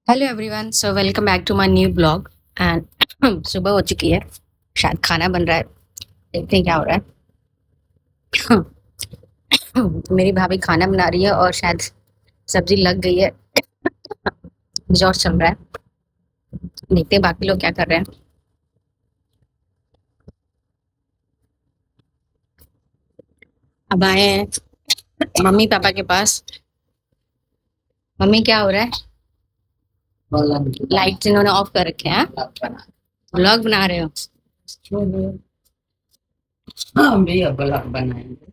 Hello everyone, so welcome back to my new blog. And सुबह हो चुकी है, शायद खाना बन रहा है। देखते हैं क्या हो रहा है। मेरी भाभी खाना बना रही है और शायद सब्जी लग गई है। जोर चल रहा है। देखते हैं बाकी लोग क्या कर रहे हैं। अब आए हैं मम्मी पापा के पास। मम्मी क्या हो रहा है? लाइट्स इन्होंने ऑफ कर रखे हैं। ब्लॉग बना रहे हो? हाँ भैया ब्लॉग बनाएंगे।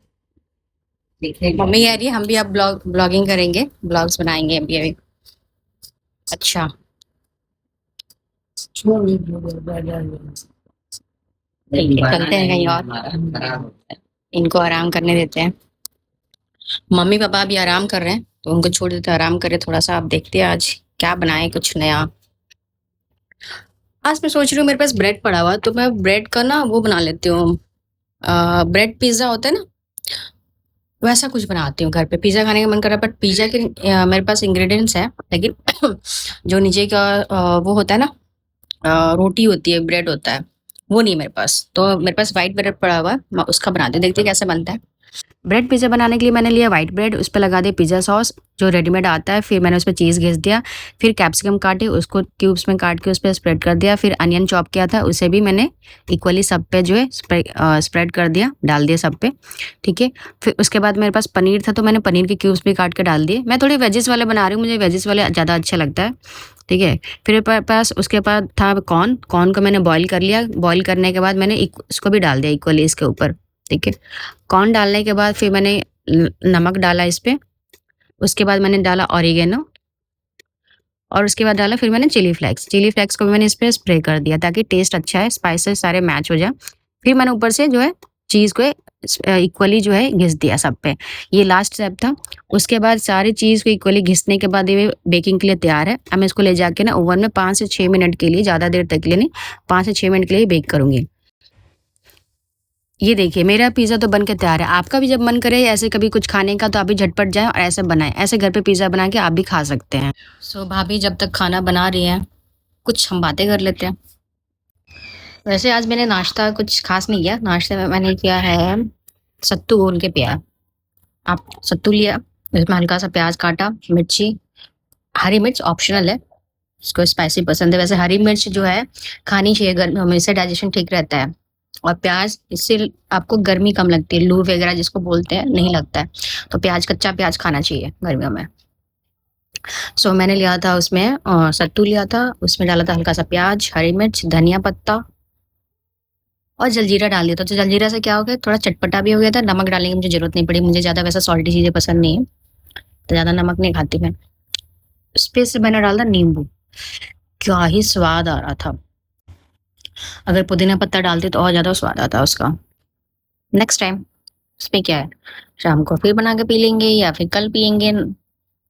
मम्मी कह रही है हम भी अब ब्लॉगिंग करेंगे, ब्लॉग्स बनाएंगे अभी। अच्छा, ठीक है, चलते हैं कहीं और। इनको आराम करने देते हैं। मम्मी पापा अभी आराम कर रहे हैं तो उनको छोड़ देते हैं, आराम करे थोड़ा सा। आप देखते हैं आज क्या बनाए कुछ नया। आज मैं सोच रही हूँ मेरे पास ब्रेड पड़ा हुआ है, तो मैं ब्रेड का ना वो बना लेती हूँ। ब्रेड पिज्जा होता है ना, वैसा कुछ बनाती हूँ घर पे। पिज्जा खाने का मन कर रहा है, बट पिज्जा के मेरे पास इंग्रेडिएंट्स है, लेकिन जो नीचे का वो होता है ना, रोटी होती है, ब्रेड होता है, वो नहीं है मेरे पास। तो मेरे पास व्हाइट ब्रेड पड़ा हुआ है, मैं उसका बनाती हूँ, देखते हैं कैसे बनता है। ब्रेड पिज़्ज़ा बनाने के लिए मैंने लिया व्हाइट ब्रेड, उस पे लगा दिया पिज़्ज़ा सॉस जो रेडीमेड आता है। फिर मैंने उसपे चीज़ घिस दिया। फिर कैप्सिकम काटे, उसको क्यूब्स में काट के उस पे स्प्रेड कर दिया। फिर अनियन चॉप किया था, उसे भी मैंने इक्वली सब पे जो है स्प्रेड कर दिया, डाल दिया सब पे। ठीक है। फिर उसके बाद मेरे पास पनीर था, तो मैंने पनीर के क्यूब्स भी काट के डाल दिए। मैं थोड़ी वेजिस वाले बना रही हूँ, मुझे वेजिस वाले ज़्यादा अच्छा लगता है। ठीक है। फिर मेरे पास उसके बाद था कॉर्न। कॉर्न को मैंने बॉईल कर लिया। बॉईल करने के बाद मैंने इसको भी डाल दिया इक्वली इसके ऊपर। ठीक है। कॉर्न डालने के बाद फिर मैंने नमक डाला इस पे। उसके बाद मैंने डाला ऑरिगेनो, और उसके बाद डाला फिर मैंने चिली फ्लेक्स। चिली फ्लेक्स को भी मैंने इस पे स्प्रे कर दिया ताकि टेस्ट अच्छा है, स्पाइसेस सारे मैच हो जाए। फिर मैंने ऊपर से जो है चीज़ को इक्वली जो है घिस दिया सब पे। ये लास्ट स्टेप था। उसके बाद सारी चीज़ को इक्वली घिसने के बाद ये बेकिंग के लिए तैयार है। अब मैं इसको ले जाके ना ओवन में 5 से 6 मिनट के लिए, ज़्यादा देर तक के लिए नहीं, 5 से 6 मिनट के लिए बेक करूँगी। ये देखिए मेरा पिज़्ज़ा तो बन के तैयार है। आपका भी जब मन करे ऐसे कभी कुछ खाने का, तो आप भी झटपट जाएँ और ऐसे बनाएँ। ऐसे घर पे पिज़्ज़ा बना के आप भी खा सकते हैं। सो भाभी जब तक खाना बना रही हैं, कुछ हम बातें कर लेते हैं। वैसे आज मैंने नाश्ता कुछ खास नहीं किया। नाश्ते में मैंने किया है सत्तू घोल के पिया है। आप सत्तू लिया, इसमें हल्का सा प्याज काटा, मिर्ची, हरी मिर्च ऑप्शनल है, इसको स्पाइसी पसंद है। वैसे हरी मिर्च जो है खानी चाहिए गर्मियों में, इससे डाइजेशन ठीक रहता है। और प्याज, इससे आपको गर्मी कम लगती है, लू वगैरह जिसको बोलते हैं नहीं लगता है। तो प्याज, कच्चा प्याज खाना चाहिए गर्मियों में। सो मैंने लिया था उसमें सत्तू लिया था, उसमें डाला था हल्का सा प्याज, हरी मिर्च, धनिया पत्ता और जलजीरा डाल दिया था। तो जलजीरा से क्या हो गया, थोड़ा चटपटा भी हो गया था। नमक डालने की मुझे जरूरत नहीं पड़ी, मुझे ज्यादा वैसा सॉल्टी चीजें पसंद नहीं है, तो ज्यादा नमक नहीं खाती मैं। उस पे से मैंने डाला नींबू। क्या ही स्वाद आ रहा था। अगर पुदीना पत्ता डालते तो और ज्यादा स्वाद आता उसका। नेक्स्ट टाइम उसमें क्या है, शाम को फिर बना के पी लेंगे या फिर कल पियेंगे।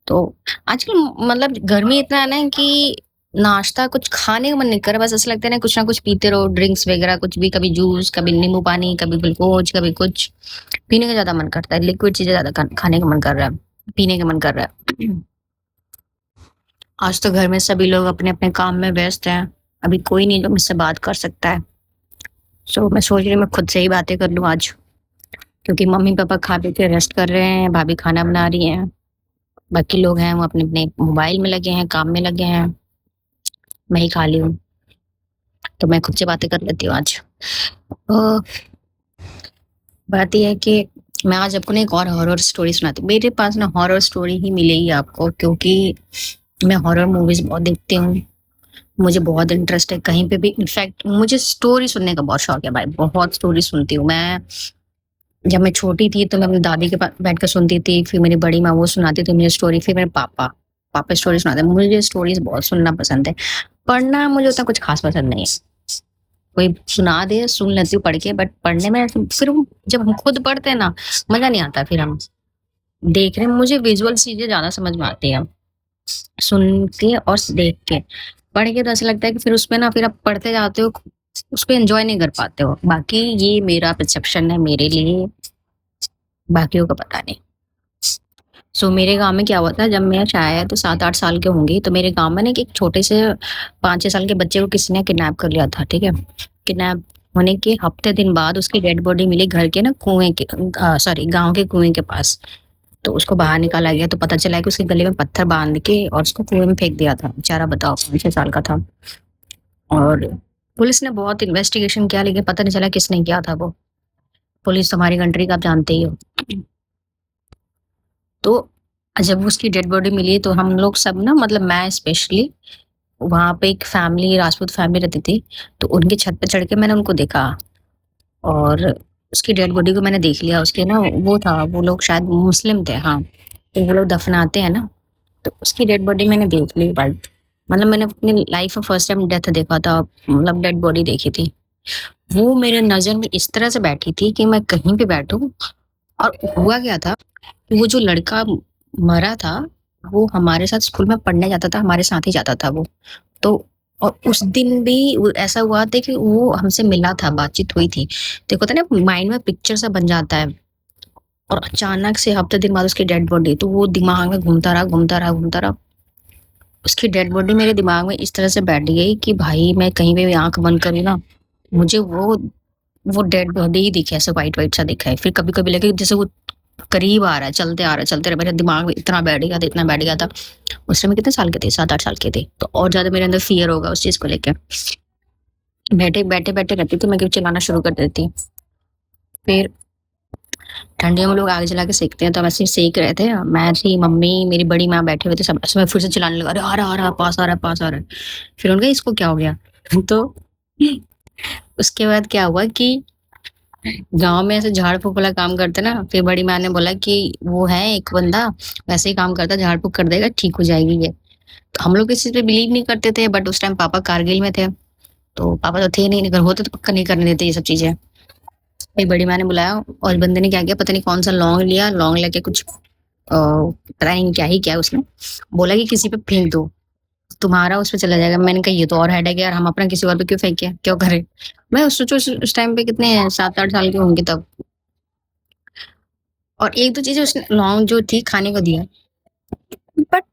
तो आजकल मतलब गर्मी इतना है ना कि नाश्ता कुछ खाने का मन नहीं कर रहा, बस ऐसा लगता है ना कुछ पीते रहो, ड्रिंक्स वगैरह कुछ भी, कभी जूस, कभी नींबू पानी, कभी ग्लूकोज, कभी कुछ पीने का ज्यादा मन करता है। लिक्विड चीजें ज्यादा खाने का मन कर रहा है, पीने का मन कर रहा है। आज तो घर में सभी लोग अपने अपने काम में व्यस्त हैं, अभी कोई नहीं जो मुझसे बात कर सकता है। सो मैं सोच रही हूँ मैं खुद से ही बातें कर लूँ आज, क्योंकि मम्मी पापा खा पी के रेस्ट कर रहे हैं, भाभी खाना बना रही हैं, बाकी लोग हैं वो अपने अपने मोबाइल में लगे हैं, काम में लगे हैं, मैं ही खाली हूँ। तो मैं खुद से बातें कर लेती हूँ आज। तो बात यह है कि मैं आज आपको ना एक और हॉरर स्टोरी सुनाती हूँ। मेरे पास ना हॉरर स्टोरी ही मिलेगी आपको, क्योंकि मैं हॉरर मूवीज बहुत देखती हूँ। मुझे बहुत इंटरेस्ट है कहीं पे भी। इनफैक्ट मुझे स्टोरी सुनने का बहुत शौक है भाई, बहुत स्टोरी सुनती हूँ मैं। जब मैं छोटी थी तो मैं अपनी दादी के पास बैठ कर सुनती थी, फिर मेरी बड़ी माँ वो सुनाती थी मुझे स्टोरी, फिर मेरे पापा पापा स्टोरी सुनाते। मुझे स्टोरीज बहुत सुनना पसंद है। पढ़ना मुझे उतना कुछ खास पसंद नहीं है। कोई सुना दे सुन लेती हूँ पढ़ के, बट पढ़ने में फिर जब हम खुद पढ़ते हैं ना, मजा नहीं आता। फिर हम देखने में मुझे विजुअल चीजें ज्यादा समझ में आती है, सुन के और देख के। पढ़ के तो ऐसा लगता है कि फिर उसमें ना, फिर आप पढ़ते जाते हो, उसको एंजॉय नहीं कर पाते हो। बाकी ये मेरा परसेप्शन है मेरे लिए, बाकियों का पता नहीं। सो मेरे गाँव में क्या हुआ था, जब मैं शायद 7-8 साल की होंगी, तो मेरे गाँव में ना एक छोटे से 5-6 साल के बच्चे को किसी ने किडनैप कर लिया था, ठीक है? किडनैप होने के हफ्ते दिन बाद उसकी डेड बॉडी मिली घर के ना कुएँ के सॉरी गाँव के कुएँ के पास। तो उसको बाहर निकाला गया तो पता चला कि उसके गले में पत्थर बाँध के और उसको कुएँ में फेंक दिया था। बेचारा बताओ 5-6 साल का था। और पुलिस ने बहुत इन्वेस्टिगेशन किया लेकिन पता नहीं चला किसने किया था वो। पुलिस तो हमारी कंट्री का आप जानते ही हो। तो जब उसकी डेड बॉडी मिली तो हम लोग सब ना, मतलब मैं स्पेशली, वहाँ पे एक फैमिली, राजपूत फैमिली रहती थी, तो उनकी छत पे चढ़ के मैंने उनको देखा और उसकी डेड बॉडी को मैंने देख लिया। उसके ना वो था, वो लोग शायद मुस्लिम थे, हाँ, तो वो लोग दफनाते हैं ना, तो उसकी डेड बॉडी मैंने देख ली वाइट। मतलब मैंने अपनी लाइफ में फर्स्ट टाइम डेथ देखा था, मतलब डेड बॉडी देखी थी। वो मेरे नज़र में इस तरह से बैठी थी कि मैं कहीं पे बैठूँ। और हुआ क्या था, वो जो लड़का मरा था, वो हमारे साथ स्कूल में पढ़ने जाता था, हमारे साथ ही जाता था वो। तो और उस दिन भी वो ऐसा हुआ था कि वो हमसे मिला था, बातचीत हुई थी। देखो तो ना माइंड में पिक्चर सा बन जाता है। और अचानक से हफ्ते दिन बाद उसकी डेड बॉडी, तो वो दिमाग में घूमता रहा, घूमता रहा, घूमता रहा। उसकी डेड बॉडी मेरे दिमाग में इस तरह से बैठ गई कि भाई मैं कहीं पे भी आँख बंद करूँ ना, मुझे वो डेड बॉडी ही दिखे, ऐसे व्हाइट-व्हाइट सा दिखा है। फिर कभी-कभी लगे जैसे वो करीब आ रहा है, चलते आ रहा है, चलते रहे। मेरे दिमाग में इतना बैठ गया था, इतना बैठ गया था। उस समय कितने साल के थे? 7-8 साल के थे। तो और ज़्यादा मेरे अंदर फ़ियर होगा उस चीज़ को लेके। बैठे-बैठे रहती थी, मैं क्यों चिल्लाना शुरू कर देती। फिर ठंडियों में लोग आग जला के सेकते हैं, तो हम ऐसे ही सेक रहे थे। मैं थी, मम्मी, मेरी बड़ी माँ बैठे हुए थे सब। ऐसे मैं फिर से चिल्लाने लगा, "अरे! आ रहा, आ रहा, पास आ रहा है, पास आ रहा है।" फिर उन्होंने कहा, "इसको क्या हो गया?" तो उसके बाद क्या हुआ कि गाँव में ऐसे झाड़-फूँक वाला काम करते ना, फिर बड़ी माँ ने बोला कि वो है एक बंदा, वैसे ही काम करता है, झाड़-फूँक कर देगा, ठीक हो जाएगी ये। तो हम लोग इस चीज़ पे बिलीव नहीं करते थे, बट उस टाइम पापा कारगिल में थे, तो पापा तो थे नहीं, अगर होते तो पक्का नहीं करने देते ये सब चीज़ें। फिर बड़ी माँ ने बुलाया और बंदे ने क्या किया, पता नहीं कौन-सा लौंग लिया, लौंग लेके कुछ पता नहीं क्या ही किया उसने, बोला कि किसी पे फेंक दो, तुम्हारा उस पे चला जाएगा। मैंने कहा ये तो और हेडेक है यार, हम अपना किसी और पे क्यों फेंके, क्यों करें? मैं सोचो उस टाइम पे कितने 7-8 साल की होंगी तब। और 1-2 चीज़ें उसने लौंग जो थी खाने को दिया। बट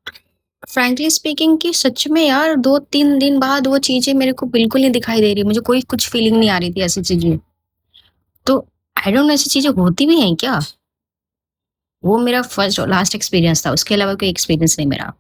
फ्रैंकली स्पीकिंग कि सच में यार 2-3 दिन बाद वो चीज़ें मेरे को बिल्कुल नहीं दिखाई दे रही, मुझे कोई कुछ फीलिंग नहीं आ रही थी ऐसी चीज़ें। तो आई डोंट नो ऐसी चीज़ें होती भी हैं क्या? वो मेरा फर्स्ट और लास्ट एक्सपीरियंस था, उसके अलावा कोई एक्सपीरियंस नहीं मेरा।